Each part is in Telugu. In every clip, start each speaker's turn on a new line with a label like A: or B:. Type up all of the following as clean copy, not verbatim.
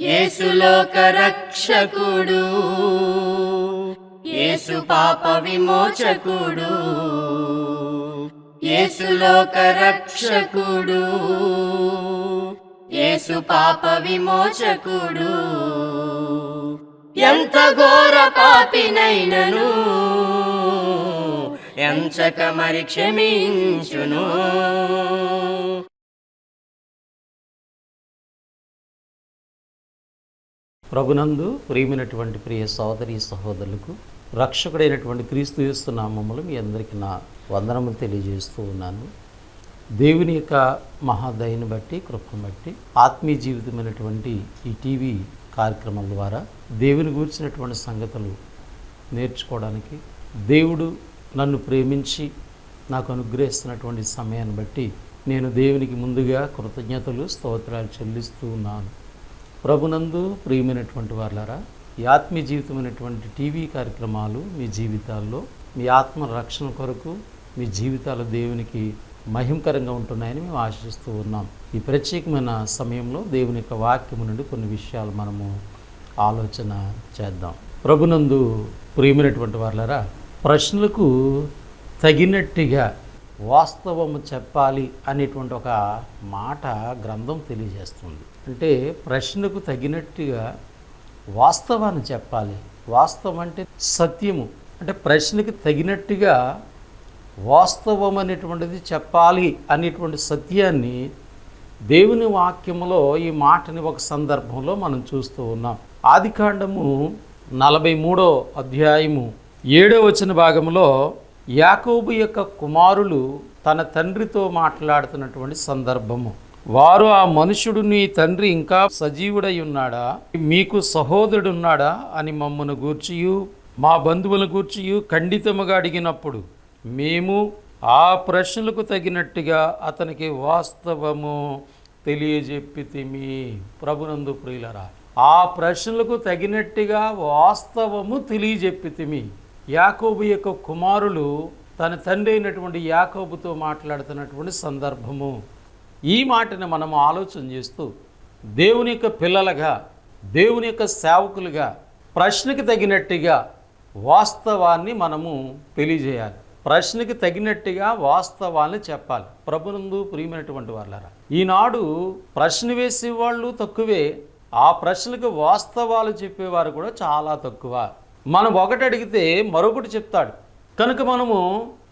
A: యేసు లోక రక్షకుడు, యేసు పాప విమోచకుడు, యేసు లోక రక్షకుడు, యేసు పాప విమోచకుడు. ఎంత ఘోర పాపినైనను ఎంచక మరి క్షమించును.
B: ప్రభునందు ప్రియమైనటువంటి ప్రియ సోదరి సహోదరులకు రక్షకుడైనటువంటి క్రీస్తు యేసు నామములో మీ అందరికీ నా వందనములు తెలియజేస్తూ ఉన్నాను. దేవుని యొక్క మహాదయని బట్టి, కృపను బట్టి ఆత్మీయ జీవితమైనటువంటి ఈ టీవీ కార్యక్రమం ద్వారా దేవుని గూర్చినటువంటి సంగతులు నేర్చుకోవడానికి, దేవుడు నన్ను ప్రేమించి నాకు అనుగ్రహిస్తున్నటువంటి సమయాన్ని బట్టి నేను దేవునికి ముందుగా కృతజ్ఞతలు, స్తోత్రాలు చెల్లిస్తూ ఉన్నాను. ప్రభునందు ప్రియమైనటువంటి వాళ్ళారా, ఈ ఆత్మీయ జీవితమైనటువంటి టీవీ కార్యక్రమాలు మీ జీవితాల్లో, మీ ఆత్మ రక్షణ కొరకు మీ జీవితాలు దేవునికి మహిమకరంగా ఉంటున్నాయని మేము ఆశిస్తూ ఉన్నాం. ఈ ప్రత్యేకమైన సమయంలో దేవుని యొక్క వాక్యము నుండి కొన్ని విషయాలు మనము ఆలోచన చేద్దాం. ప్రభునందు ప్రియమైనటువంటి వాళ్ళారా, ప్రశ్నలకు తగినట్టుగా వాస్తవము చెప్పాలి అనేటువంటి ఒక మాట గ్రంథం తెలియజేస్తుంది. అంటే ప్రశ్నకు తగినట్టుగా వాస్తవాన్ని చెప్పాలి. వాస్తవం అంటే సత్యము. అంటే ప్రశ్నకి తగినట్టుగా వాస్తవం అనేటువంటిది చెప్పాలి అనేటువంటి సత్యాన్ని దేవుని వాక్యములో ఈ మాటని ఒక సందర్భంలో మనం చూస్తూ ఉన్నాం. ఆదికాండము 43వ అధ్యాయము 7వ వచన భాగంలో యాకోబు యొక్క కుమారులు తన తండ్రితో మాట్లాడుతున్నటువంటి సందర్భము. వారు, ఆ మనుషుడు నీ తండ్రి ఇంకా సజీవుడై ఉన్నాడా, మీకు సహోదరుడు ఉన్నాడా అని మమ్మను గూర్చియు మా బంధువుల గూర్చియు ఖండితముగా అడిగినప్పుడు మేము ఆ ప్రశ్నలకు తగినట్టుగా అతనికి వాస్తవము తెలియజెప్పితిమి. ప్రభునందు ప్రియులరా, ఆ ప్రశ్నలకు తగినట్టుగా వాస్తవము తెలియజెప్పితిమి. యాకోబు యొక్క కుమారులు తన తండ్రి అయినటువంటి యాకోబుతో మాట్లాడుతున్నటువంటి సందర్భము. ఈ మాటని మనం ఆలోచన చేస్తూ దేవుని యొక్క పిల్లలుగా, దేవుని యొక్క సేవకులుగా ప్రశ్నకి తగినట్టుగా వాస్తవాన్ని మనము తెలియజేయాలి. ప్రశ్నకి తగినట్టుగా వాస్తవాన్ని చెప్పాలి. ప్రభునందు ప్రియమైనటువంటి వాళ్ళారా, ఈనాడు ప్రశ్న వేసేవాళ్ళు తక్కువే, ఆ ప్రశ్నలకు వాస్తవాలు చెప్పేవారు కూడా చాలా తక్కువ. మనం ఒకటి అడిగితే మరొకటి చెప్తాడు. కనుక మనము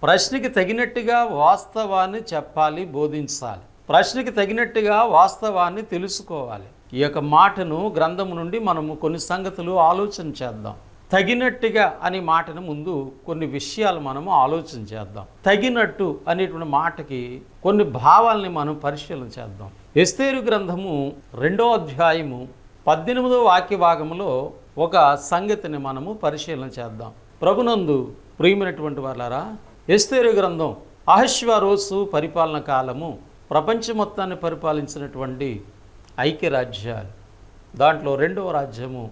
B: ప్రశ్నకి తగినట్టుగా వాస్తవాన్ని చెప్పాలి, బోధించాలి. ప్రశ్నకి తగినట్టుగా వాస్తవాన్ని తెలుసుకోవాలి. ఈ యొక్క మాటను గ్రంథము నుండి మనము కొన్ని సంగతులు ఆలోచన చేద్దాం. తగినట్టుగా అనే మాటను ముందు కొన్ని విషయాలు మనము ఆలోచన చేద్దాం. తగినట్టు అనేటువంటి మాటకి కొన్ని భావాల్ని మనం పరిశీలన చేద్దాం. ఎస్తేరు గ్రంథము 2వ అధ్యాయము 18వ వాక్య భాగంలో ఒక సంగతిని మనము పరిశీలన చేద్దాం. ప్రభునందు ప్రియమైనటువంటి వాళ్ళారా, ఎస్తేరు గ్రంథం అహష్వేరోషు పరిపాలన కాలము, ప్రపంచం మొత్తాన్ని పరిపాలించినటువంటి ఐక్యరాజ్యాలు. దాంట్లో 2వ రాజ్యము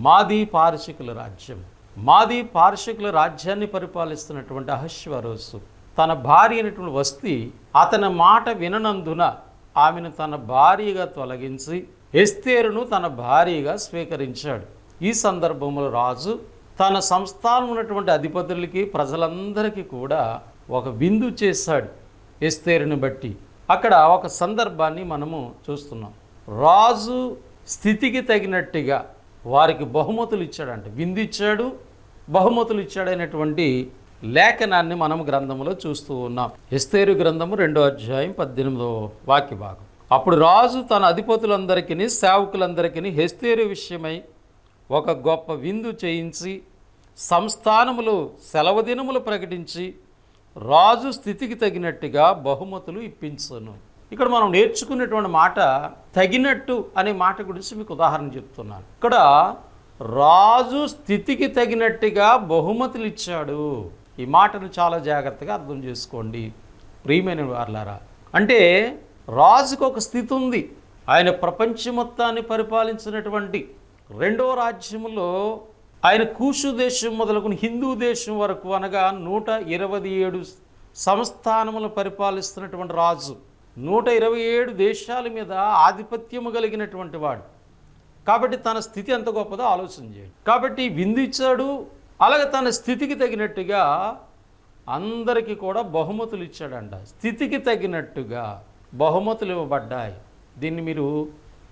B: మాదీ పారశీకుల రాజ్యం. మాదీ పారశీకుల రాజ్యాన్ని పరిపాలిస్తున్నటువంటి అహష్వేరోషు తన భార్య అయినటువంటి వస్తి అతని మాట విననందున ఆమెను తన భార్యగా తొలగించి ఎస్తేరును తన భార్యగా స్వీకరించాడు. ఈ సందర్భంలో రాజు తన సంస్థానం ఉన్నటువంటి అధిపతులకి, ప్రజలందరికీ కూడా ఒక విందు చేశాడు ఎస్తేరుని బట్టి. అక్కడ ఒక సందర్భాన్ని మనము చూస్తున్నాం. రాజు స్థితికి తగినట్టుగా వారికి బహుమతులు ఇచ్చాడంట. విందు ఇచ్చాడు, బహుమతులు ఇచ్చాడైనటువంటి లేఖనాన్ని మనం గ్రంథంలో చూస్తూ ఉన్నాం. ఎస్తేరు గ్రంథము 2వ అధ్యాయం 18వ వాక్య భాగం. అప్పుడు రాజు తన అధిపతులందరికీ, సేవకులందరికీ ఎస్తేరు విషయమై ఒక గొప్ప విందు చేయించి సంస్థానములు, సెలవు దినములు ప్రకటించి రాజు స్థితికి తగినట్టుగా బహుమతులు ఇప్పించను. ఇక్కడ మనం నేర్చుకునేటువంటి మాట తగినట్టు అనే మాట గురించి మీకు ఉదాహరణ చెప్తున్నాను. ఇక్కడ రాజు స్థితికి తగినట్టుగా బహుమతులు ఇచ్చాడు. ఈ మాటను చాలా జాగ్రత్తగా అర్థం చేసుకోండి ప్రియమైన వారలారా. అంటే రాజుకు ఒక స్థితి ఉంది. ఆయన ప్రపంచం మొత్తాన్ని పరిపాలించినటువంటి 2వ రాజ్యంలో ఆయన కూషు దేశం మొదలుకొని హిందూ దేశం వరకు, అనగా 127 సంస్థానములు పరిపాలిస్తున్నటువంటి రాజు. 127 దేశాల మీద ఆధిపత్యము కలిగినటువంటి వాడు. కాబట్టి తన స్థితి ఎంత గొప్పదో ఆలోచన చేయండి. కాబట్టి విందు ఇచ్చాడు, అలాగే తన స్థితికి తగినట్టుగా అందరికీ కూడా బహుమతులు ఇచ్చాడంట. స్థితికి తగినట్టుగా బహుమతులు ఇవ్వబడ్డాయి. దీన్ని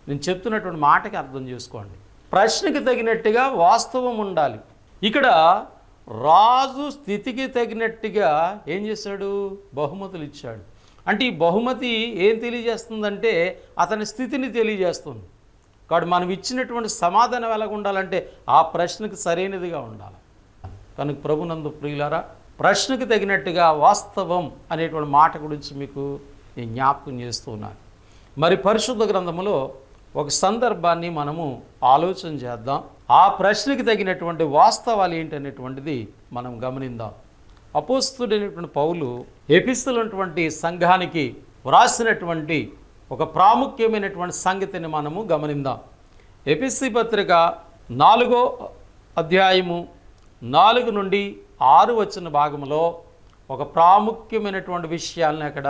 B: నేను చెప్తున్నటువంటి మాటకి అర్థం చేసుకోండి. ప్రశ్నకి తగినట్టుగా వాస్తవం ఉండాలి. ఇక్కడ రాజు స్థితికి తగినట్టుగా ఏం చేశాడు? బహుమతులు ఇచ్చాడు. అంటే ఈ బహుమతి ఏం తెలియజేస్తుందంటే అతని స్థితిని తెలియజేస్తుంది. కాబట్టి మనం ఇచ్చినటువంటి సమాధానం ఎలాగ ఉండాలంటే ఆ ప్రశ్నకు సరైనదిగా ఉండాలి. కనుక ప్రభునందు ప్రియులారా, ప్రశ్నకు తగినట్టుగా వాస్తవం అనేటువంటి మాట గురించి మీకు నేను జ్ఞాపకం చేస్తూ ఉన్నాను. మరి పరిశుద్ధ గ్రంథములో ఒక సందర్భాన్ని మనము ఆలోచన చేద్దాం. ఆ ప్రశ్నకి తగినటువంటి వాస్తవాలు ఏంటనేటువంటిది మనం గమనిద్దాం. అపోస్తలుడైనటువంటి పౌలు ఎఫెసులోని సంఘానికి వ్రాసినటువంటి ఒక ప్రాముఖ్యమైనటువంటి సంగతిని మనము గమనిద్దాం. ఎఫెసీ పత్రిక 4వ అధ్యాయము 4 నుండి 6 వచ్చిన భాగంలో ఒక ప్రాముఖ్యమైనటువంటి విషయాలను అక్కడ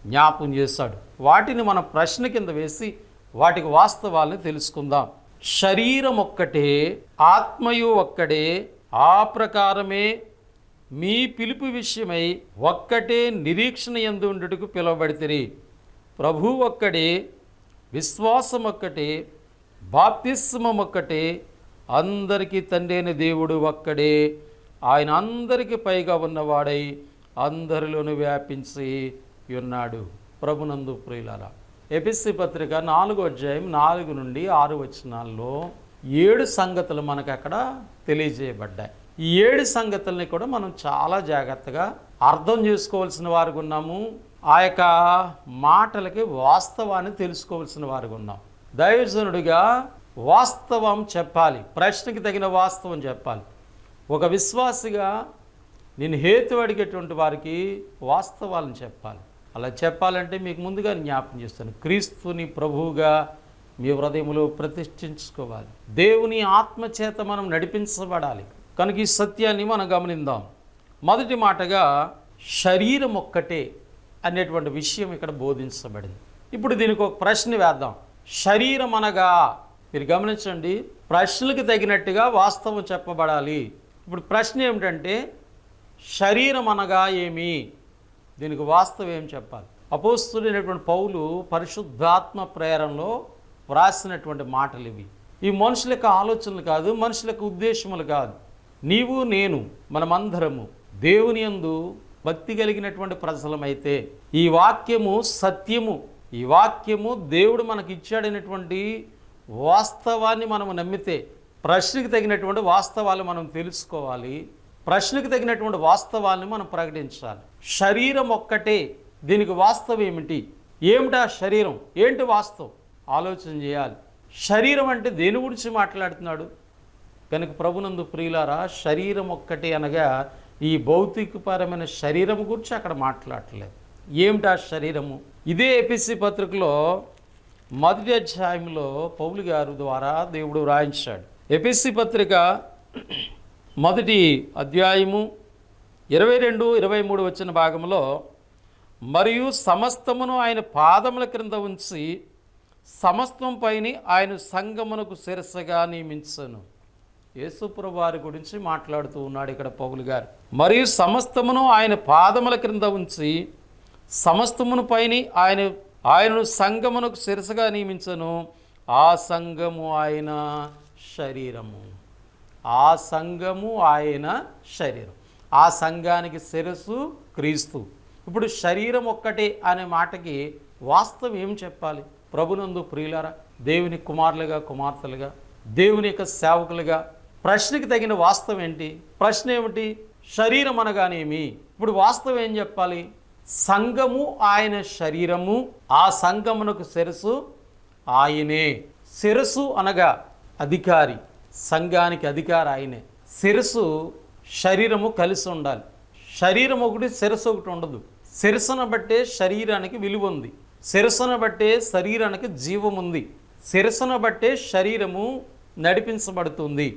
B: జ్ఞాపకం చేశాడు. వాటిని మనం ప్రశ్న కింద వేసి వాటికి వాస్తవాలను తెలుసుకుందాం. శరీరం ఒక్కటే, ఆత్మయు ఒక్కడే, ఆ ప్రకారమే మీ పిలుపు విషయమై ఒక్కటే నిరీక్షణ యందు ఉండుటకు పిలువబడితిరి. ప్రభు ఒక్కడే, విశ్వాసం ఒక్కటే, బాప్తిస్మం ఒక్కటే, అందరికీ తండ్రి అయిన దేవుడు ఒక్కడే, ఆయన అందరికీ పైగా ఉన్నవాడై అందరిలోనూ వ్యాపించి ఉన్నాడు. ప్రభునందు ప్రియులారా, ఎఫెసీ పత్రిక 4వ అధ్యాయం 4 నుండి 6 వచనాల్లో 7 సంగతులు మనకు అక్కడ తెలియజేయబడ్డాయి. ఈ 7 సంగతుల్ని కూడా మనం చాలా జాగ్రత్తగా అర్థం చేసుకోవాల్సిన వారికి ఉన్నాము. ఆ యొక్క మాటలకి వాస్తవాన్ని తెలుసుకోవాల్సిన వారికి ఉన్నాం. దైవజనుడిగా వాస్తవం చెప్పాలి, ప్రశ్నకి తగిన వాస్తవం చెప్పాలి. ఒక విశ్వాసిగా నేను హేతు అడిగేటువంటి వారికి వాస్తవాలను చెప్పాలి. అలా చెప్పాలంటే మీకు ముందుగా జ్ఞాపకం చేస్తాను, క్రీస్తుని ప్రభువుగా మీ హృదయంలో ప్రతిష్ఠించుకోవాలి. దేవుని ఆత్మచేత మనం నడిపించబడాలి. కనుక ఈ సత్యాన్ని మనం గమనిద్దాం. మొదటి మాటగా శరీరం ఒక్కటే అనేటువంటి విషయం ఇక్కడ బోధించబడింది. ఇప్పుడు దీనికి ఒక ప్రశ్న వేద్దాం. శరీరం అనగా, మీరు గమనించండి, ప్రశ్నలకు తగినట్టుగా వాస్తవం చెప్పబడాలి. ఇప్పుడు ప్రశ్న ఏమిటంటే శరీరం అనగా ఏమి? దీనికి వాస్తవం ఏం చెప్పాలి? అపోస్తలుడైనటువంటి పౌలు పరిశుద్ధాత్మ ప్రేరణలో వ్రాసినటువంటి మాటలు ఇవి. ఈ మనుషుల యొక్క ఆలోచనలు కాదు, మనుషుల యొక్క ఉద్దేశములు కాదు. నీవు నేను మనమందరము దేవుని యందు భక్తి కలిగినటువంటి ప్రజలమైతే, ఈ వాక్యము సత్యము, ఈ వాక్యము దేవుడు మనకి ఇచ్చాడైనటువంటి వాస్తవాన్ని మనము నమ్మితే ప్రశ్నకు తగినటువంటి వాస్తవాలు మనం తెలుసుకోవాలి. ప్రశ్నకు తగినటువంటి వాస్తవాన్ని మనం ప్రకటించాలి. శరీరం ఒక్కటే, దీనికి వాస్తవం ఏమిటి? ఏమిటా శరీరం? ఏంటి వాస్తవం? ఆలోచన చేయాలి. శరీరం అంటే దేని గురించి మాట్లాడుతున్నాడు? కనుక ప్రభునందు ప్రియులారా, శరీరం ఒక్కటే అనగా ఈ భౌతికపరమైన శరీరం గురించి అక్కడ మాట్లాడలేదు. ఏమిటా శరీరము? ఇదే ఎఫెసీ పత్రికలో 1వ అధ్యాయంలో పౌలు గారు ద్వారా దేవుడు వ్రాయించాడు. ఎఫెసీ పత్రిక 1వ అధ్యాయము 22, 23 వచ్చిన భాగంలో, మరియు సమస్తమును ఆయన పాదముల క్రింద ఉంచి సమస్తం పైన ఆయన సంగమునకు శిరస్సుగా నియమించను. యేసుప్రభు వారి గురించి మాట్లాడుతూ ఉన్నాడు ఇక్కడ పౌలు గారు. మరియు సమస్తమును ఆయన పాదముల క్రింద ఉంచి సమస్తమును పైన ఆయనను సంగమునకు శిరస్సుగా నియమించను. ఆ సంఘము ఆయన శరీరము. ఆ సంఘము ఆయన శరీరం. ఆ సంఘానికి శిరస్సు క్రీస్తు. ఇప్పుడు శరీరం ఒక్కటే అనే మాటకి వాస్తవం ఏం చెప్పాలి? ప్రభునందు ప్రియులారా, దేవుని కుమారులుగా కుమార్తెలుగా, దేవుని యొక్క సేవకులుగా ప్రశ్నకి తగిన వాస్తవం ఏంటి? ప్రశ్న ఏమిటి? శరీరం అనగానేమి? ఇప్పుడు వాస్తవం ఏం చెప్పాలి? సంఘము ఆయన శరీరము, ఆ సంఘమునకు శిరస్సు ఆయనే. శిరస్సు అనగా అధికారి, సంఘానికి అధికారి ఆయనే. శిరస్సు శరీరము కలిసి ఉండాలి. శరీరం ఒకటి, శిరస్సు ఒకటి ఉండదు. శిరస్సును బట్టే శరీరానికి విలువ ఉంది. శిరస్సును బట్టే శరీరానికి జీవం ఉంది. శిరస్సును బట్టే శరీరము నడిపించబడుతుంది.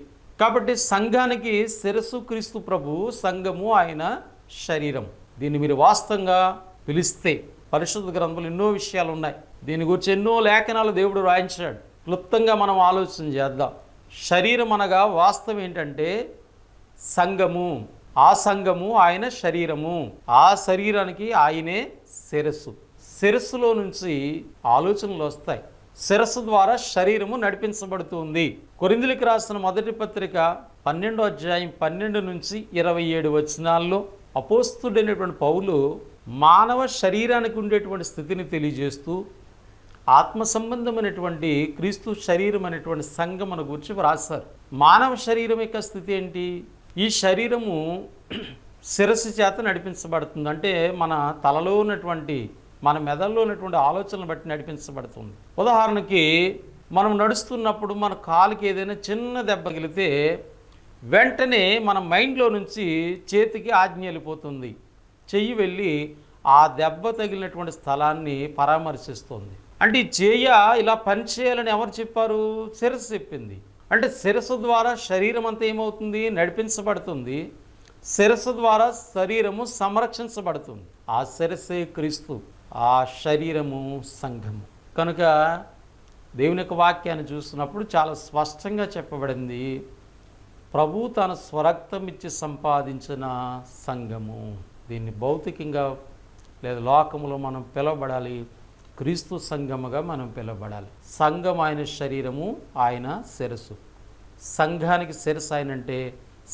B: కాబట్టి సంఘానికి శిరస్సు క్రీస్తు ప్రభు, సంఘము ఆయన శరీరం. దీన్ని మీరు వాస్తవంగా పిలిస్తే పరిశుద్ధ గ్రంథంలో ఎన్నో విషయాలు ఉన్నాయి. దీని గురించి ఎన్నో లేఖనాలు దేవుడు రాయించాడు. క్లుప్తంగా మనం ఆలోచన చేద్దాం. శరీరం అనగా వాస్తవం ఏంటంటే సంఘము. ఆ సంఘము ఆయన శరీరము. ఆ శరీరానికి ఆయనే శిరస్సు. శిరస్సులో నుంచి ఆలోచనలు వస్తాయి. శిరస్సు ద్వారా శరీరము నడిపించబడుతుంది. కొరింథీయులకు రాసిన మొదటి పత్రిక 12వ అధ్యాయం 12 నుంచి 27 వచనాల్లో అపోస్తుడైనటువంటి పౌలు మానవ శరీరానికి ఉండేటువంటి స్థితిని తెలియజేస్తూ ఆత్మ సంబంధమైనటువంటి క్రీస్తు శరీరం అనేటువంటి సంఘమును గురించి వ్రాసారు. మానవ శరీరం యొక్క స్థితి ఏంటి? ఈ శరీరము శిరస్సు చేత నడిపించబడుతుంది. అంటే మన తలలో ఉన్నటువంటి, మన మెదడులో ఉన్నటువంటి ఆలోచనలు బట్టి నడిపించబడుతుంది. ఉదాహరణకి మనం నడుస్తున్నప్పుడు మన కాలుకి ఏదైనా చిన్న దెబ్బ తగిలితే వెంటనే మన మైండ్లో నుంచి చేతికి ఆజ్ఞ వెళ్ళిపోతుంది. చెయ్యి వెళ్ళి ఆ దెబ్బ తగిలినటువంటి స్థలాన్ని పరామర్శిస్తుంది. అంటే ఈ చేయ ఇలా పనిచేయాలని ఎవరు చెప్పారు? శిరస్సు చెప్పింది. అంటే శిరస్సు ద్వారా శరీరం అంతా ఏమవుతుంది? నడిపించబడుతుంది. శిరస్సు ద్వారా శరీరము సంరక్షించబడుతుంది. ఆ శిరస్సే క్రీస్తు, ఆ శరీరము సంఘము. కనుక దేవుని యొక్క వాక్యాన్ని చూస్తున్నప్పుడు చాలా స్పష్టంగా చెప్పబడింది, ప్రభు తన స్వరక్తం ఇచ్చి సంపాదించిన సంఘము. దీన్ని భౌతికంగా లేదా లోకములో మనం పిలవబడాలి, క్రీస్తు సంఘముగా మనం పిలవబడాలి. సంఘం ఆయన శరీరము, ఆయన శిరస్సు. సంఘానికి శిరస్సు ఆయనంటే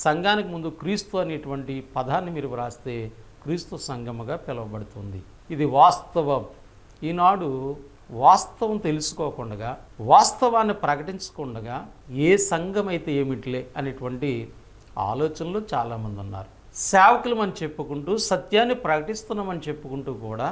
B: సంఘానికి ముందు క్రీస్తు అనేటువంటి పదాన్ని మీరు వ్రాస్తే క్రీస్తు సంఘముగా పిలువబడుతుంది. ఇది వాస్తవం. ఈనాడు వాస్తవం తెలుసుకోకుండా, వాస్తవాన్ని ప్రకటించకుండా ఏ సంఘం అయితే ఏమిటిలే అనేటువంటి ఆలోచనలు చాలామంది ఉన్నారు. సేవకులమని చెప్పుకుంటూ, సత్యాన్ని ప్రకటిస్తున్నామని చెప్పుకుంటూ కూడా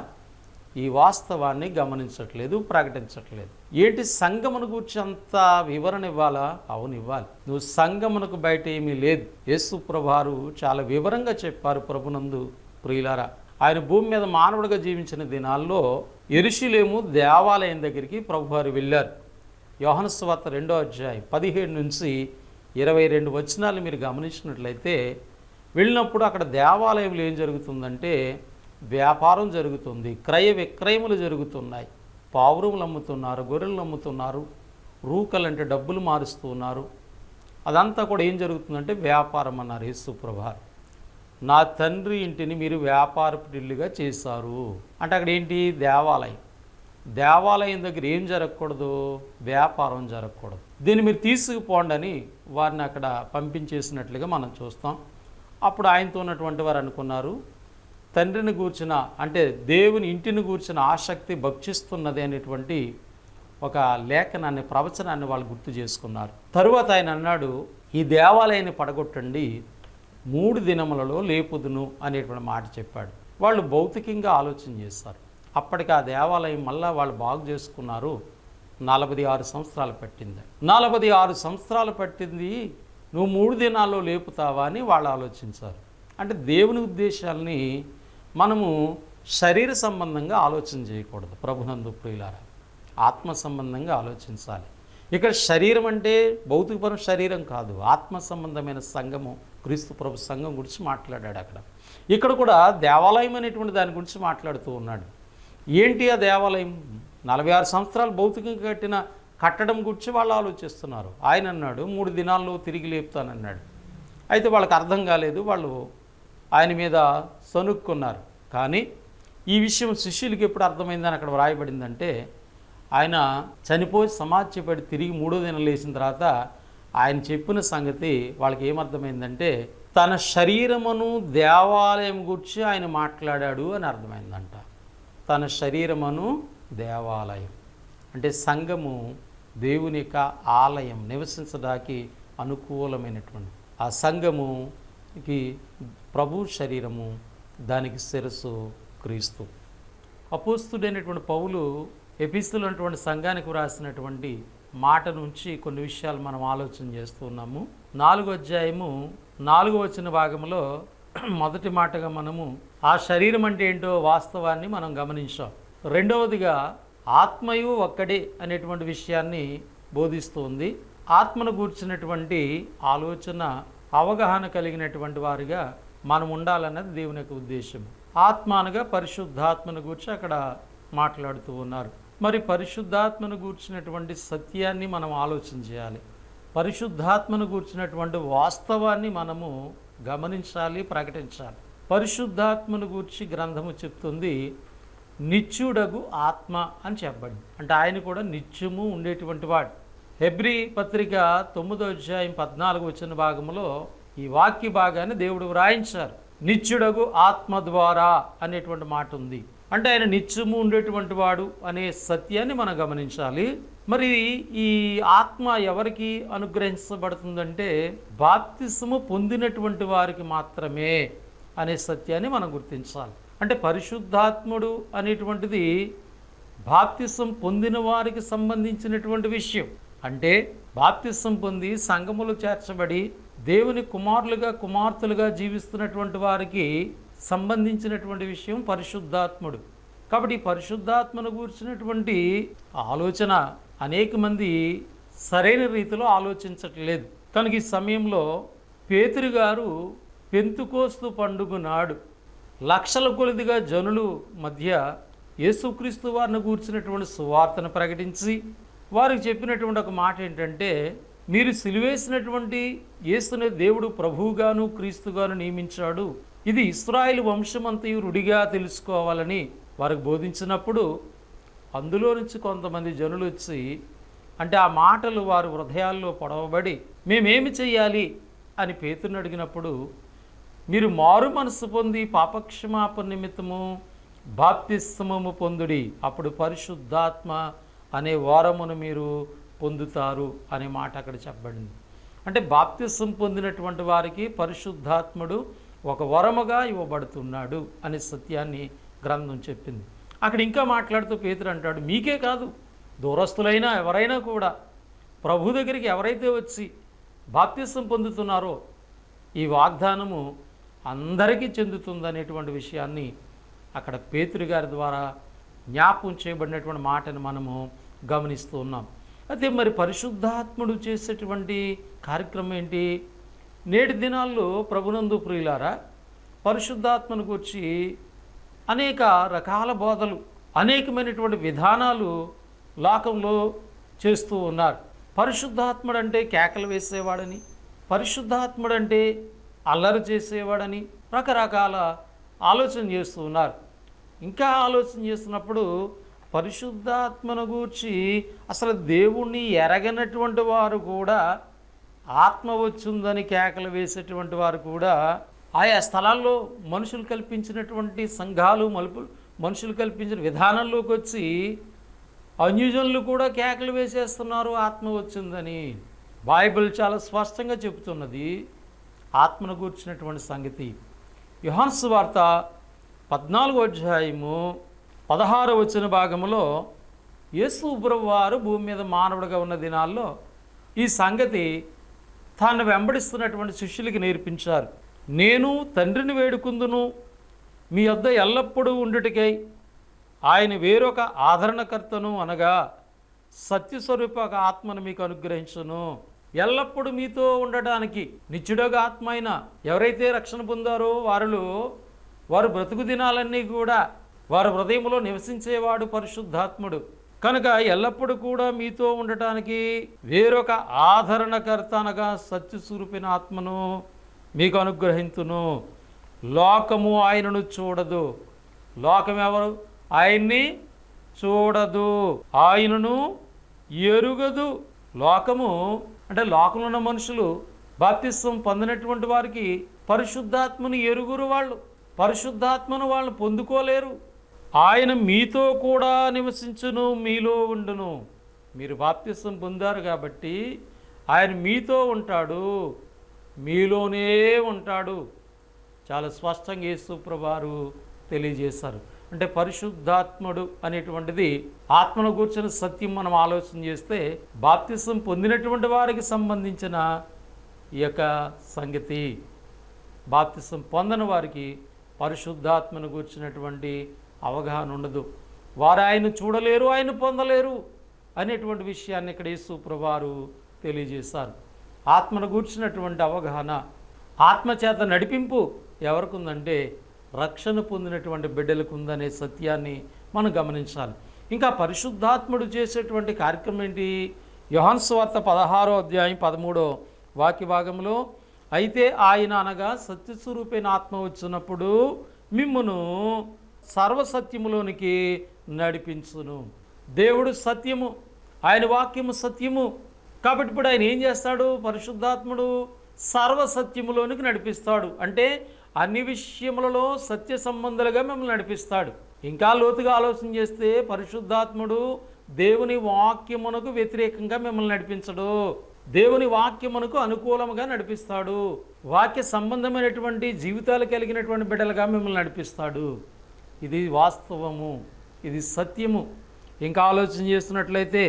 B: ఈ వాస్తవాన్ని గమనించట్లేదు, ప్రకటించట్లేదు. ఏంటి సంఘమును గురించి అంత వివరణ ఇవ్వాలా? అవును, ఇవ్వాలి. నువ్వు సంఘమునకు బయట ఏమీ లేదు. యేసు ప్రభువారు చాలా వివరంగా చెప్పారు. ప్రభునందు ప్రియులారా, ఆయన భూమి మీద మానవుడిగా జీవించిన దినాల్లో యెరూషలేము దేవాలయం దగ్గరికి ప్రభువారు వెళ్ళారు. యోహాను సువార్త 2వ అధ్యాయం 17 నుంచి 22 వచనాలు మీరు గమనించినట్లయితే, వెళ్ళినప్పుడు అక్కడ దేవాలయంలో ఏం జరుగుతుందంటే వ్యాపారం జరుగుతుంది, క్రయ విక్రయములు జరుగుతున్నాయి. పావురములు అమ్ముతున్నారు, గొర్రెలు అమ్ముతున్నారు, రూకలంటే డబ్బులు మారుస్తూ ఉన్నారు. అదంతా కూడా ఏం జరుగుతుందంటే వ్యాపారం అన్నారు యేసు ప్రభువారు. నా తండ్రి ఇంటిని మీరు వ్యాపారపు ఇల్లుగా చేశారు అంటే అక్కడ ఏంటి? దేవాలయం. దేవాలయం దగ్గర ఏం జరగకూడదు? వ్యాపారం జరగకూడదు. దీన్ని మీరు తీసుకుపోండి అని వారిని అక్కడ పంపించేసినట్లుగా మనం చూస్తాం. అప్పుడు ఆయనతో ఉన్నటువంటి వారు అనుకున్నారు, తండ్రిని గూర్చిన అంటే దేవుని ఇంటిని గూర్చిన ఆసక్తి భక్షిస్తున్నది అనేటువంటి ఒక లేఖనాన్ని, ప్రవచనాన్ని వాళ్ళు గుర్తు చేసుకున్నారు. తరువాత ఆయన అన్నాడు, ఈ దేవాలయాన్ని పడగొట్టండి, 3 దినములలో లేపుదును అనేటువంటి మాట చెప్పాడు. వాళ్ళు భౌతికంగా ఆలోచన చేశారు. అప్పటికి ఆ దేవాలయం మళ్ళా వాళ్ళు బాగు చేసుకున్నారు. 46 సంవత్సరాలు పట్టింది. 46 సంవత్సరాలు పట్టింది, నువ్వు 3 దినాల్లో లేపుతావా అని వాళ్ళు ఆలోచించారు. అంటే దేవుని ఉద్దేశాలని మనము శరీర సంబంధంగా ఆలోచన చేయకూడదు. ప్రభునందు ప్రియులారా, ఆత్మ సంబంధంగా ఆలోచించాలి. ఇక్కడ శరీరం అంటే భౌతికపరం శరీరం కాదు, ఆత్మ సంబంధమైన సంఘము, క్రీస్తు ప్రభు సంఘం గురించి మాట్లాడాడు అక్కడ. ఇక్కడ కూడా దేవాలయం అనేటువంటి దాని గురించి మాట్లాడుతూ ఉన్నాడు. ఏంటి ఆ దేవాలయం? 46 సంవత్సరాలు భౌతికంగా కట్టిన కట్టడం గురించి వాళ్ళు ఆలోచిస్తున్నారు. ఆయన అన్నాడు 3 దినాల్లో తిరిగి లేపుతానన్నాడు. అయితే వాళ్ళకి అర్థం కాలేదు, వాళ్ళు ఆయన మీద సనుక్కున్నారు. కానీ ఈ విషయం శిష్యులకి ఎప్పుడు అర్థమైందని అక్కడ వ్రాయబడిందంటే, ఆయన చనిపోయి సమాధిపడి తిరిగి 3వ దినం లేచిన తర్వాత ఆయన చెప్పిన సంగతి వాళ్ళకి ఏమర్థమైందంటే, తన శరీరమును దేవాలయం గురించి ఆయన మాట్లాడాడు అని అర్థమైందంట. తన శరీరమును దేవాలయం అంటే సంఘము దేవుని యొక్క ఆలయం, నివసించడానికి అనుకూలమైనటువంటి ఆ సంఘముకి ప్రభు శరీరము, దానికి శిరస్సు క్రీస్తు. అపోస్తుడైనటువంటి పౌలు ఎపిస్తులు అటువంటి సంఘానికి వ్రాసినటువంటి మాట నుంచి కొన్ని విషయాలు మనం ఆలోచన చేస్తూ ఉన్నాము. 4వ అధ్యాయము 4వ వచన భాగంలో మొదటి మాటగా మనము ఆ శరీరం అంటే ఏంటో వాస్తవాన్ని మనం గమనించాం. రెండవదిగా ఆత్మయు ఒక్కడే అనేటువంటి విషయాన్ని బోధిస్తుంది. ఆత్మను గూర్చినటువంటి ఆలోచన, అవగాహన కలిగినటువంటి వారిగా మనం ఉండాలన్నది దేవుని యొక్క ఉద్దేశం. ఆత్మ అనగా పరిశుద్ధాత్మను గురించి అక్కడ మాట్లాడుతూ ఉన్నారు. మరి పరిశుద్ధాత్మను గూర్చినటువంటి సత్యాన్ని మనం ఆలోచన చేయాలి. పరిశుద్ధాత్మను గూర్చినటువంటి వాస్తవాన్ని మనము గమనించాలి, ప్రకటించాలి. పరిశుద్ధాత్మను గూర్చి గ్రంథము చెప్తుంది నిత్యుడగు ఆత్మ అని చెప్పండి. అంటే ఆయన కూడా నిత్యము ఉండేటువంటి వాడు. హెబ్రీ పత్రిక 9వ అధ్యాయం 14 భాగంలో ఈ వాక్య భాగాన్ని దేవుడు వ్రాయించారు. నిత్యుడగు ఆత్మ ద్వారా అనేటువంటి మాట ఉంది. అంటే ఆయన నిత్యము ఉండేటువంటి వాడు అనే సత్యాన్ని మనం గమనించాలి. మరి ఈ ఆత్మ ఎవరికి అనుగ్రహించబడుతుందంటే బాప్తిస్మము పొందినటువంటి వారికి మాత్రమే అనే సత్యాన్ని మనం గుర్తించాలి. అంటే పరిశుద్ధాత్ముడు అనేటువంటిది బాప్తిస్మం పొందిన వారికి సంబంధించినటువంటి విషయం. అంటే బాప్తిస్మం పొంది సంఘములో చేర్చబడి దేవుని కుమారులుగా కుమార్తెలుగా జీవిస్తున్నటువంటి వారికి సంబంధించినటువంటి విషయం పరిశుద్ధాత్ముడు. కాబట్టి ఈ పరిశుద్ధాత్మను గూర్చినటువంటి ఆలోచన అనేక మంది సరైన రీతిలో ఆలోచించట్లేదు. కనుక ఈ సమయంలో పేతురు గారు పెంతుకోస్తు పండుగ నాడు లక్షల కొలదిగా జనులు మధ్య యేసుక్రీస్తు వారిని గూర్చినటువంటి సువార్తను ప్రకటించి వారికి చెప్పినటువంటి ఒక మాట ఏంటంటే, మీరు సిలువేసినటువంటి యేసునే దేవుడు ప్రభువుగాను క్రీస్తుగాను నియమించాడు, ఇది ఇశ్రాయేలు వంశమంతయు రుడిగా తెలుసుకోవాలని వారికి బోధించినప్పుడు అందులో నుంచి కొంతమంది జనులు వచ్చి, అంటే ఆ మాటలు వారి హృదయాల్లో పొడవబడి మేమేమి చెయ్యాలి అని పేతురుని అడిగినప్పుడు, మీరు మారు మనసు పొంది పాపక్షమాపణ నిమిత్తము బాప్తిస్మము పొందుడి, అప్పుడు పరిశుద్ధాత్మ అనే వరమును మీరు పొందుతారు అనే మాట అక్కడ చెప్పబడింది. అంటే బాప్తిస్మం పొందినటువంటి వారికి పరిశుద్ధాత్ముడు ఒక వరముగా ఇవ్వబడుతున్నాడు అనే సత్యాన్ని గ్రంథం చెప్పింది. అక్కడ ఇంకా మాట్లాడుతూ పేతురు అంటాడు, మీకే కాదు దూరస్తులైనా ఎవరైనా కూడా ప్రభు దగ్గరికి ఎవరైతే వచ్చి బాప్తిస్మం పొందుతున్నారో ఈ వాగ్దానము అందరికీ చెందుతుందనేటువంటి విషయాన్ని అక్కడ పేతురు గారి ద్వారా జ్ఞాపకం చేయబడినటువంటి మాటను మనము గమనిస్తూ ఉన్నాం. అయితే మరి పరిశుద్ధాత్ముడు చేసేటువంటి కార్యక్రమం ఏంటి? నేటి దినాల్లో ప్రభునందు ప్రియులారా, పరిశుద్ధాత్మను గురించి అనేక రకాల బోధలు, అనేకమైనటువంటి విధానాలు లోకంలో చేస్తూ ఉన్నారు. పరిశుద్ధాత్ముడు అంటే కేకలు వేసేవాడని, పరిశుద్ధాత్ముడు అంటే అల్లరి చేసేవాడని రకరకాల ఆలోచన చేస్తూ ఉన్నారు. ఇంకా ఆలోచన చేస్తున్నప్పుడు పరిశుద్ధాత్మను గూర్చి అసలు దేవుణ్ణి ఎరగనటువంటి వారు కూడా ఆత్మ వచ్చిందని కేకలు వేసేటువంటి వారు కూడా ఆయా స్థలాల్లో మనుషులు కల్పించినటువంటి సంఘాలు మనుషులు కల్పించిన విధానంలోకి వచ్చి అన్యజనులు కూడా కేకలు వేసేస్తున్నారు ఆత్మ వచ్చిందని. బైబిల్ చాలా స్పష్టంగా చెబుతున్నది ఆత్మను గూర్చినటువంటి సంగతి. యోహాను సువార్త 14వ అధ్యాయము 16వ భాగంలో యేసు ప్రభువారు భూమి మీద మానవుడిగా ఉన్న దినాల్లో ఈ సంగతి తాను వెంబడిస్తున్నటువంటి శిష్యులకి నేర్పించారు. నేను తండ్రిని వేడుకుందును, మీ వద్ద ఎల్లప్పుడూ ఉండుటకై ఆయన వేరొక ఆదరణకర్తను అనగా సత్యస్వరూప ఆత్మను మీకు అనుగ్రహించును. ఎల్లప్పుడూ మీతో ఉండడానికి నిత్యుడగా ఆత్మ అయిన ఎవరైతే రక్షణ పొందారో వారు బ్రతుకు దినాలన్నీ కూడా వారి హృదయంలో నివసించేవాడు పరిశుద్ధాత్ముడు. కనుక ఎల్లప్పుడూ కూడా మీతో ఉండటానికి వేరొక ఆదరణకర్త అనగా సత్యస్వరూపిన ఆత్మను మీకు అనుగ్రహించును. లోకము ఆయనను చూడదు. లోకం ఎవరు? ఆయన్ని చూడదు, ఆయనను ఎరుగదు. లోకము అంటే లోకంలో ఉన్న మనుషులు బాప్తిస్మం పొందినటువంటి వారికి పరిశుద్ధాత్మను ఎరుగురు, వాళ్ళు పరిశుద్ధాత్మను వాళ్ళు పొందుకోలేరు. ఆయన మీతో కూడా నివసించును, మీలో ఉండును. మీరు బాప్తిస్మం పొందారు కాబట్టి ఆయన మీతో ఉంటాడు, మీలోనే ఉంటాడు. చాలా స్పష్టంగా యేసు ప్రభువారు తెలియజేశారు. అంటే పరిశుద్ధాత్ముడు అనేటువంటిది ఆత్మను కూర్చున్న సత్యం మనం ఆలోచన చేస్తే బాప్తిస్మం పొందినటువంటి వారికి సంబంధించిన ఈ యొక్క సంగతి. బాప్తిస్మం పొందని వారికి పరిశుద్ధాత్మను కూర్చున్నటువంటి అవగాహన ఉండదు. వారు ఆయన చూడలేరు, ఆయన పొందలేరు అనేటువంటి విషయాన్ని ఇక్కడ యేసు ప్రభువారు తెలియజేశారు. ఆత్మను గూర్చినటువంటి అవగాహన, ఆత్మచేత నడిపింపు ఎవరికి ఉందంటే రక్షణ పొందినటువంటి బిడ్డలకు ఉందనే సత్యాన్ని మనం గమనించాలి. ఇంకా పరిశుద్ధాత్ముడు చేసేటువంటి కార్యక్రమం ఏంటి? యోహాను సువార్త 16వ అధ్యాయం 13వ వాక్య భాగంలో, అయితే ఆయన అనగా సత్యస్వరూపైన ఆత్మ వచ్చినప్పుడు మిమ్మును సర్వసత్యములోనికి నడిపించును. దేవుడు సత్యము, ఆయన వాక్యము సత్యము. కాబట్టి ఇప్పుడు ఆయన ఏం చేస్తాడు? పరిశుద్ధాత్ముడు సర్వసత్యములోనికి నడిపిస్తాడు. అంటే అన్ని విషయములలో సత్య సంబంధాలుగా మిమ్మల్ని నడిపిస్తాడు. ఇంకా లోతుగా ఆలోచన చేస్తే పరిశుద్ధాత్ముడు దేవుని వాక్యమునకు వ్యతిరేకంగా మిమ్మల్ని నడిపించడు, దేవుని వాక్యమునకు అనుకూలంగా నడిపిస్తాడు. వాక్య సంబంధమైనటువంటి జీవితాలు కలిగినటువంటి బిడ్డలుగా మిమ్మల్ని నడిపిస్తాడు. ఇది వాస్తవము, ఇది సత్యము. ఇంకా ఆలోచన చేస్తున్నట్లయితే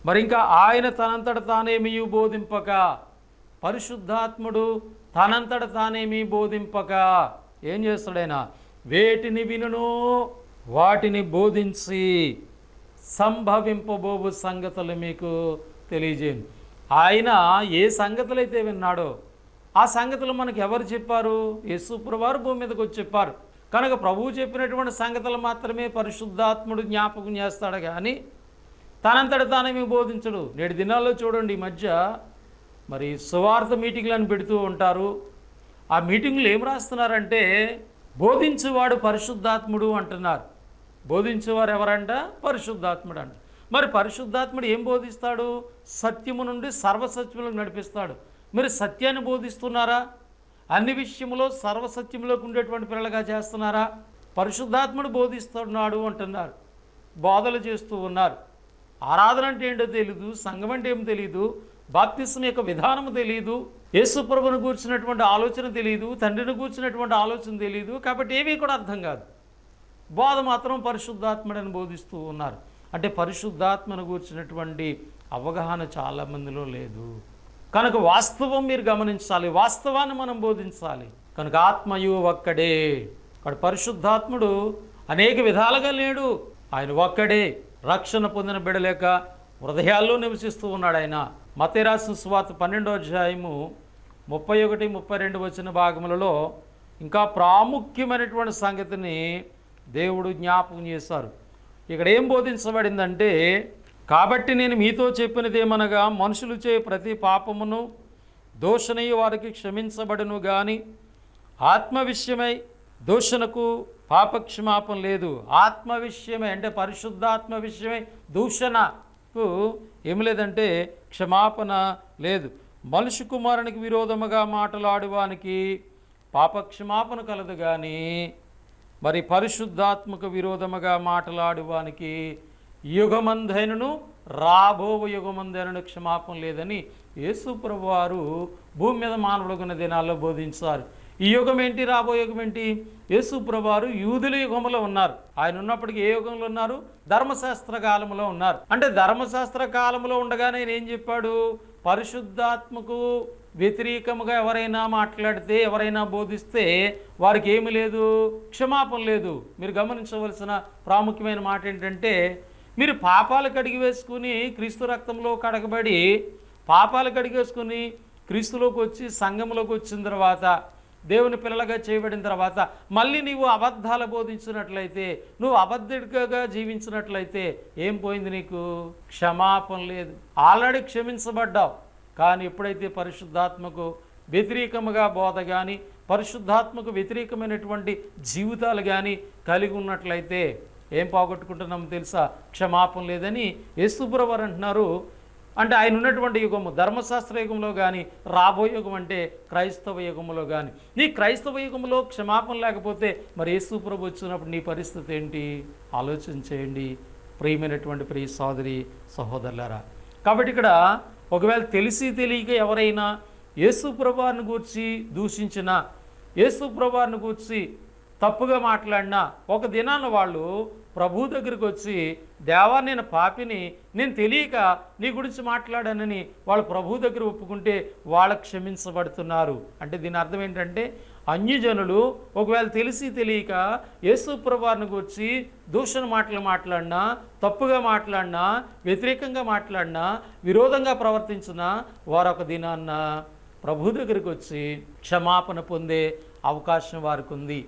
B: మరి ఇంకా ఆయన తనంతట తానేమీ బోధింపక, పరిశుద్ధాత్ముడు తనంతట తానేమీ బోధింపక ఏం చేస్తాడైనా? వేటిని వినును వాటిని బోధించి సంభవింపబోవు సంగతులు మీకు తెలియజేయను. ఆయన ఏ సంగతులు అయితే విన్నాడో ఆ సంగతులు మనకు ఎవరు చెప్పారు? యేసుప్రభువారు భూమి మీదకి వచ్చి చెప్పారు. కనుక ప్రభువు చెప్పినటువంటి సంగతులు మాత్రమే పరిశుద్ధాత్ముడు జ్ఞాపకం చేస్తాడు, కానీ తనంతట తానేమీ బోధించడు. నేటి దినాల్లో చూడండి, ఈ మధ్య మరి సువార్త మీటింగ్లను పెడుతూ ఉంటారు. ఆ మీటింగ్లు ఏం రాస్తున్నారంటే బోధించేవాడు పరిశుద్ధాత్ముడు అంటున్నారు. బోధించేవారు ఎవరంట? పరిశుద్ధాత్ముడు అంట. మరి పరిశుద్ధాత్ముడు ఏం బోధిస్తాడు? సత్యము నుండి సర్వసత్యములకు నడిపిస్తాడు. మీరు సత్యాన్ని బోధిస్తున్నారా? అన్ని విషయంలో సర్వసత్యంలోకి ఉండేటువంటి పిల్లలుగా చేస్తున్నారా? పరిశుద్ధాత్ముడు బోధిస్తున్నాడు అంటున్నారు, బోధలు చేస్తూ ఉన్నారు. ఆరాధన అంటే ఏంటో తెలీదు, సంఘం అంటే ఏం తెలీదు, బాప్తిస్మ యొక్క విధానము తెలియదు, యేసు ప్రభువును కూర్చున్నటువంటి ఆలోచన తెలియదు, తండ్రిని కూర్చున్నటువంటి ఆలోచన తెలియదు. కాబట్టి ఏమీ కూడా అర్థం కాదు. బోధ మాత్రం పరిశుద్ధాత్ముడని బోధిస్తూ ఉన్నారు. అంటే పరిశుద్ధాత్మను కూర్చున్నటువంటి అవగాహన చాలామందిలో లేదు. కనుక వాస్తవం మీరు గమనించాలి, వాస్తవాన్ని మనం బోధించాలి. కనుక ఆత్మయు ఒక్కడే. అక్కడ పరిశుద్ధాత్ముడు అనేక విధాలుగా లేడు, ఆయన ఒక్కడే. రక్షణ పొందిన బిడలేక హృదయాల్లో నివసిస్తూ ఉన్నాడు ఆయన. మత్తయి రాసిన సువార్త 12వ అధ్యాయము 31, 32 వచ్చిన భాగములలో ఇంకా ప్రాముఖ్యమైనటువంటి సంగతిని దేవుడు జ్ఞాపకం చేశారు. ఇక్కడ ఏం బోధించబడిందంటే, కాబట్టి నేను మీతో చెప్పినదేమనగా మనుషులు చే ప్రతి పాపమును దూషణయ్య వారికి క్షమించబడును గాని ఆత్మ విషయమై దూషణకు పాపక్షమాపణ లేదు. ఆత్మ విషయమై అంటే పరిశుద్ధాత్మ విషయమై దూషణకు ఏమి లేదంటే క్షమాపణ లేదు. మనుషు కుమారునికి విరోధముగా మాట్లాడువానికి పాపక్షమాపణ కలదు కానీ మరి పరిశుద్ధాత్మకు విరోధముగా మాట్లాడువానికి యుగమందైనను రాబో యుగమందైనను క్షమాపణ లేదని యేసు ప్రభువారు భూమి మీద మానవుడుకున్న దినాల్లో బోధించారు. ఈ యుగం ఏంటి, రాబో యుగం ఏంటి? యేసు ప్రభువారు యూదుల యుగంలో ఉన్నారు. ఆయన ఉన్నప్పటికీ ఏ యుగంలో ఉన్నారు? ధర్మశాస్త్ర కాలంలో ఉన్నారు. అంటే ధర్మశాస్త్ర కాలంలో ఉండగానే ఆయన ఏం చెప్పాడు? పరిశుద్ధాత్మకు వ్యతిరేకముగా ఎవరైనా మాట్లాడితే, ఎవరైనా బోధిస్తే వారికి ఏమి లేదు, క్షమాపణ లేదు. మీరు గమనించవలసిన ప్రాముఖ్యమైన మాట ఏంటంటే, మీరు పాపాలు కడిగి వేసుకుని క్రీస్తు రక్తంలో కడగబడి పాపాలు కడిగేసుకుని క్రీస్తులోకి వచ్చి సంఘంలోకి వచ్చిన తర్వాత దేవుని పిల్లలుగా చేయబడిన తర్వాత మళ్ళీ నీవు అబద్ధాలు బోధించినట్లయితే, నువ్వు అబద్ధిగా జీవించినట్లయితే ఏం పోయింది? నీకు క్షమాపణ లేదు. ఆల్రెడీ క్షమించబడ్డావు. కానీ ఎప్పుడైతే పరిశుద్ధాత్మకు వ్యతిరేకముగా బోధ కానీ పరిశుద్ధాత్మకు వ్యతిరేకమైనటువంటి జీవితాలు కానీ కలిగి ఉన్నట్లయితే ఏం పోగొట్టుకుంటున్నాము తెలుసా? క్షమాపణ లేదని యేసుప్రభువారు అంటున్నారు. అంటే ఆయన ఉన్నటువంటి యుగము ధర్మశాస్త్ర యుగంలో కానీ రాబోయే యుగం అంటే క్రైస్తవ యుగంలో కానీ, నీ క్రైస్తవ యుగంలో క్షమాపణ లేకపోతే మరి యేసుప్రభు వచ్చినప్పుడు నీ పరిస్థితి ఏంటి? ఆలోచన చేయండి ప్రియమైనటువంటి ప్రియ సోదరి సహోదరులారా. కాబట్టి ఇక్కడ ఒకవేళ తెలిసి తెలియక ఎవరైనా యేసుప్రభువారిని గూర్చి దూషించినా, యేసుప్రభువారిని గూర్చి తప్పుగా మాట్లాడినా, ఒక దినాన వాళ్ళు ప్రభు దగ్గరికి వచ్చి, దేవా నేను పాపిని, నేను తెలియక నీ గురించి మాట్లాడానని వాళ్ళు ప్రభు దగ్గర ఒప్పుకుంటే వాళ్ళకు క్షమించబడుతున్నారు. అంటే దీని అర్థం ఏంటంటే, అన్యజనులు ఒకవేళ తెలిసి తెలియక యేసుప్రభువారిని గురించి దూషణ మాటలు మాట్లాడినా, తప్పుగా మాట్లాడినా, వ్యతిరేకంగా మాట్లాడినా, విరోధంగా ప్రవర్తించినా వారు ఒక దినాన్న ప్రభు దగ్గరికి వచ్చి క్షమాపణ పొందే అవకాశం వారికి ఉంది.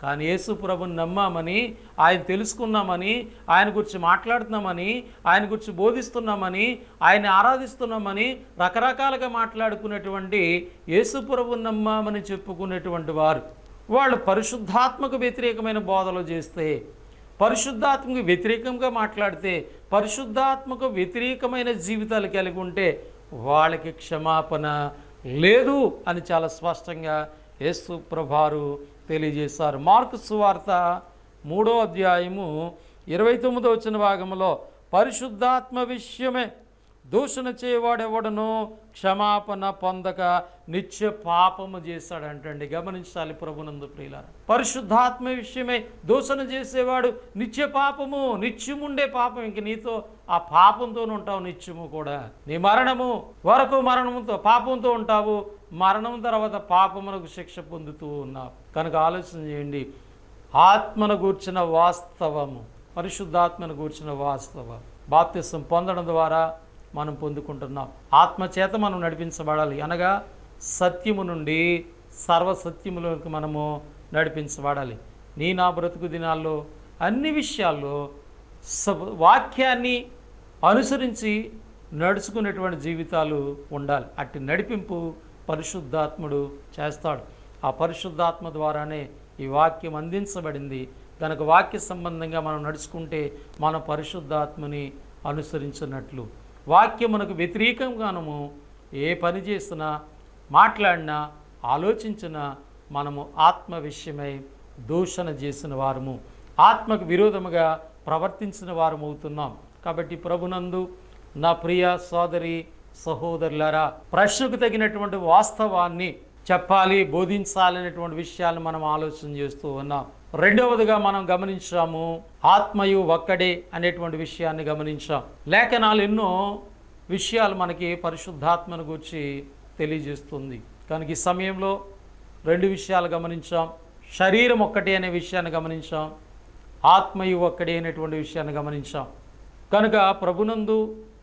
B: కానీ యేసు ప్రభుని నమ్మామని, ఆయన తెలుసుకున్నామని, ఆయన గురించి మాట్లాడుతున్నామని, ఆయన గురించి బోధిస్తున్నామని, ఆయన్ని ఆరాధిస్తున్నామని రకరకాలుగా మాట్లాడుకునేటువంటి యేసు ప్రభుని నమ్మామని చెప్పుకునేటువంటి వాళ్ళు పరిశుద్ధాత్మకు వ్యతిరేకమైన బోధలు చేస్తే, పరిశుద్ధాత్మకు వ్యతిరేకంగా మాట్లాడితే, పరిశుద్ధాత్మకు వ్యతిరేకమైన జీవితాలు కలిగి ఉంటే వాళ్ళకి క్షమాపణ లేదు అని చాలా స్పష్టంగా యేసు ప్రభువారు తెలియజేశారు. మార్కు సువార్త 3వ అధ్యాయము 29వ వచన భాగంలో పరిశుద్ధాత్మ విషయమే దూషణ చేయవాడెవడనో క్షమాపణ పొందక నిత్య పాపము చేశాడంటండి. గమనించాలి ప్రభునందు ప్రియులారా. పరిశుద్ధాత్మ విషయమే దూషణ చేసేవాడు నిత్య పాపము, నిత్యముండే పాపం. ఇంక నీతో ఆ పాపంతో ఉంటావు నిత్యము కూడా. నీ మరణము వరకు మరణంతో పాపంతో ఉంటావు, మరణం తర్వాత పాపమునకు శిక్ష పొందుతూ ఉన్నావు. కనుక ఆలోచన చేయండి. ఆత్మను గూర్చిన వాస్తవము, పరిశుద్ధాత్మను గూర్చిన వాస్తవం బాప్తిసం పొందడం ద్వారా మనం పొందుకుంటున్నాం. ఆత్మచేత మనం నడిపించబడాలి, అనగా సత్యము నుండి సర్వసత్యములోకి మనము నడిపించబడాలి. నా బ్రతుకు దినాల్లో అన్ని విషయాల్లో వాక్యాన్ని అనుసరించి నడుచుకునేటువంటి జీవితాలు ఉండాలి. అట్టి నడిపింపు పరిశుద్ధాత్ముడు చేస్తాడు. ఆ పరిశుద్ధాత్మ ద్వారానే ఈ వాక్యం అందించబడింది. కనుక వాక్య సంబంధంగా మనం నడుచుకుంటే మనం పరిశుద్ధాత్మని అనుసరించినట్లు. వాక్యమునకు వ్యతిరేకంగానము ఏ పని చేసినా, మాట్లాడినా, ఆలోచించినా మనము ఆత్మ విషయమై దూషణ చేసిన వారము, ఆత్మకు విరోధముగా ప్రవర్తించిన వారం అవుతున్నాం. కాబట్టి ప్రభునందు నా ప్రియ సోదరి సహోదరులారా, ప్రశ్నకు తగినటువంటి వాస్తవాన్ని చెప్పాలి, బోధించాలనేటువంటి విషయాలను మనం ఆలోచన చేస్తూ ఉన్నాం. రెండవదిగా మనం గమనించాము, ఆత్మయు ఒక్కడే అనేటువంటి విషయాన్ని గమనించాం. లేఖనాలు ఎన్నో విషయాలు మనకి పరిశుద్ధాత్మను గురించి తెలియజేస్తుంది. కనుక ఈ సమయంలో 2 విషయాలు గమనించాం. శరీరం ఒక్కటే అనే విషయాన్ని గమనించాం, ఆత్మయు ఒక్కడే అనేటువంటి విషయాన్ని గమనించాం. కనుక ప్రభునందు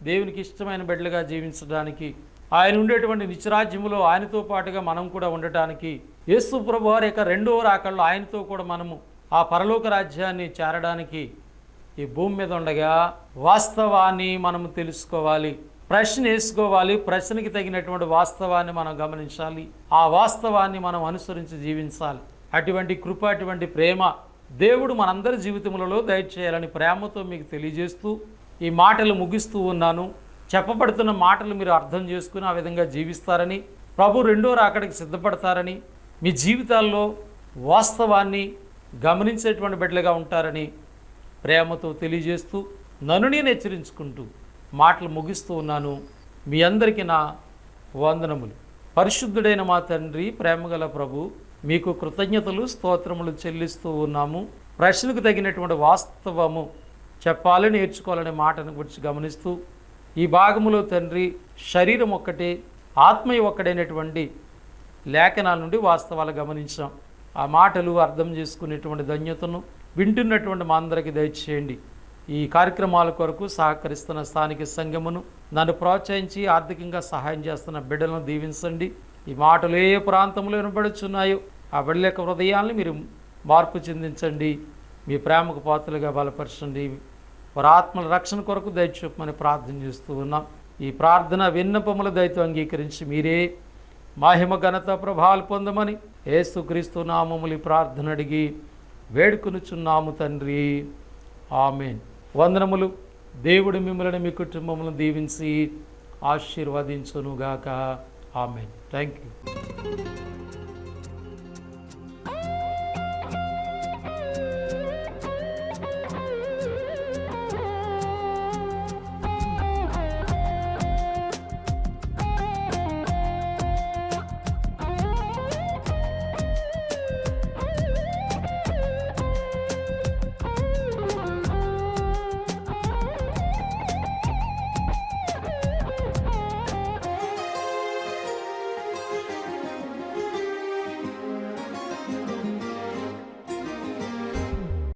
B: దేవునికి ఇష్టమైన బిడ్డలుగా జీవించడానికి, ఆయన ఉండేటువంటి నిత్యరాజ్యములో ఆయనతో పాటుగా మనం కూడా ఉండటానికి, యేసు ప్రభువారి యొక్క 2వ రాకడలో ఆయనతో కూడా మనము ఆ పరలోక రాజ్యాన్ని చేరడానికి ఈ భూమి మీద ఉండగా వాస్తవాన్ని మనము తెలుసుకోవాలి, ప్రశ్న వేసుకోవాలి. ప్రశ్నకి తగినటువంటి వాస్తవాన్ని మనం గమనించాలి, ఆ వాస్తవాన్ని మనం అనుసరించి జీవించాలి. అటువంటి కృప, అటువంటి ప్రేమ దేవుడు మనందరి జీవితములలో దయచేయాలని ప్రేమతో మీకు తెలియజేస్తూ ఈ మాటలు ముగిస్తూ ఉన్నాను. చెప్పబడుతున్న మాటలు మీరు అర్థం చేసుకుని ఆ విధంగా జీవిస్తారని, ప్రభు 2వ రాకడకి సిద్ధపడతారని, మీ జీవితాల్లో వాస్తవాన్ని గమనించేటువంటి బిడ్డలుగా ఉంటారని ప్రేమతో తెలియజేస్తూ నన్ను నేను హెచ్చరించుకుంటూ మాటలు ముగిస్తూ ఉన్నాను. మీ అందరికీ నా వందనములు. పరిశుద్ధుడైన మా తండ్రి, ప్రేమగల ప్రభు, మీకు కృతజ్ఞతలు స్తోత్రములు చెల్లిస్తూ ఉన్నాము. ప్రశ్నకు తగినటువంటి వాస్తవము చెప్పాలని, నేర్చుకోవాలనే మాటను గురించి గమనిస్తూ ఈ భాగములో తండ్రి శరీరం ఒక్కటే, ఆత్మీయ ఒక్కడైనటువంటి లేఖనాల నుండి వాస్తవాలు గమనించాం. ఆ మాటలు అర్థం చేసుకునేటువంటి ధన్యతను వింటున్నటువంటి మా అందరికీ దయచేయండి. ఈ కార్యక్రమాల కొరకు సహకరిస్తున్న స్థానిక సంఘమును, నన్ను ప్రోత్సహించి ఆర్థికంగా సహాయం చేస్తున్న బిడ్డలను దీవించండి. ఈ మాటలు ఏ ప్రాంతంలో వినబడుచున్నాయో ఆ బిడ్డల యొక్క హృదయాలను మీరు మార్పు చెందించండి. మీ ప్రేమకు పాత్రలుగా బలపరచండి. వారి ఆత్మల రక్షణ కొరకు దయచూపమని ప్రార్థన చేస్తూ ఉన్నాం. ఈ ప్రార్థన విన్నపముల దయతో అంగీకరించి మీరే మహిమ, ఘనత, ప్రభావాలు పొందమని యేసుక్రీస్తు నామములు ప్రార్థన అడిగి వేడుకొనుచున్నాము తండ్రి. ఆమేన్. వందనములు. దేవుడు మిమ్మల్ని, మీ కుటుంబములను దీవించి ఆశీర్వదించునుగాక. ఆమేన్. Thank you.